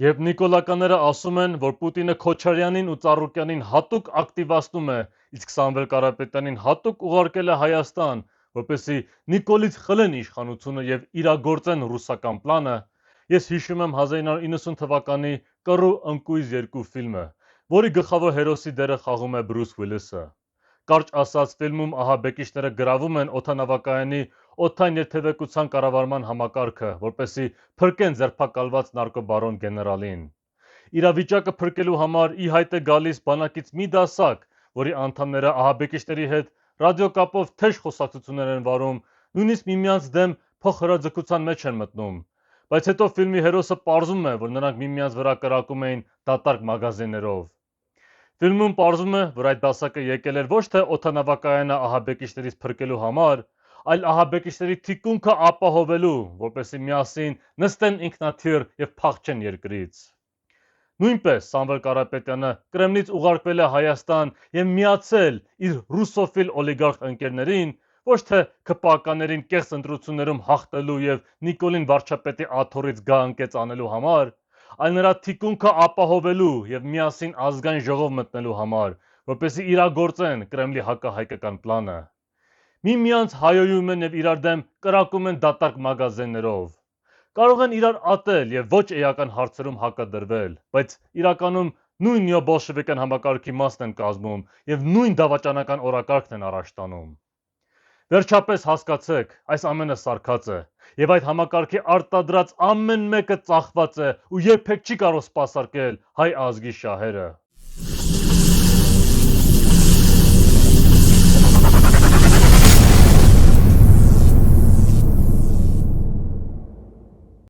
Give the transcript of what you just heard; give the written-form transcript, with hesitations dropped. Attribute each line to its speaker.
Speaker 1: Երբ նիկոլականները ասում են, որ Պուտինը Քոչարյանին ու Ծառուկյանին հատուկ ակտիվացնում է, իսկ Սամվել Կարապետյանին հատուկ ուղարկել է Հայաստան, որպեսզի Նիկոլից խլեն իշխանությունը եւ իրագործեն ռուսական պլանը, ես հիշում եմ 1990 թվականի «Կռու ընկույզ 2» ֆիլմը, որի գլխավոր հերոսի դերը խաղում է Բրուս Ուիլիսը։ Կարճ ասած, ֆիլմում ահաբեկիչները գրավում են օդանավակայանի օդային երթևեկության կառավարման համակարգը, որպեսզի փրկեն ձերբակալված նարկոբարոն գեներալին։ Իրավիճակը փրկելու համար ի հայտ է գալիս բանակից մի դասակ, որի անդամները ահաբեկիչների հետ ռադիոկապով թեժ խոսակցություններ են վարում, նույնիսկ միմյանց դեմ փոխհրաձգության մեջ են մտնում։ Բայց հետո ֆիլմի հերոսը պարզում է, որ նրանք միմյանց վրա կրակում էին դատարկ մագազիններով։ Ֆիլմում պարզվում է, որ այդ դասակը եկել էր ոչ թե օդանավակայանը ահաբեկիչներից փրկելու համար, այլ ահաբեկիչների թիկունքը ապահովելու, որպեսզի միասին նստեն ինքնաթիռ եւ փախչեն երկրից։ Նույնպես Սամվել Կարապետյանը Կրեմլից ուղարկվել է Հայաստան եւ միացել իր ռուսոֆիլ օլիգարխ ընկերներին, ոչ թե ՔՊԱ-ականներին կեղծ ընտրություններում հաղթելու եւ Նիկոլին վարչապետի աթոռից գա ընկեց անելու համար, այլ նրա թիկունքը ապահովելու եւ միասին ազգային ժողով մտնելու համար, որպեսզի իրագործեն Կրեմլի հակահայկական պլանը։ Միմյանց հայոյում են եւ իրար դեմ կրակում են դատարկ մագազիններով։ Կարող են իրար ատել եւ ոչ էական հարցերում հակադրվել, բայց իրականում նույն նեոբոլշևիկյան համակարգի մասն են կազմում եւ նույն դավաճանական օրակարգն են առաջ տանում։ Վերջապես հասկացեք, այս ամենը սարքած է, եւ այդ համակարգի արտադրած ամեն մեկը ծախված է ու երբեք չի կարող սպասարկել հայ ազգի շահերը։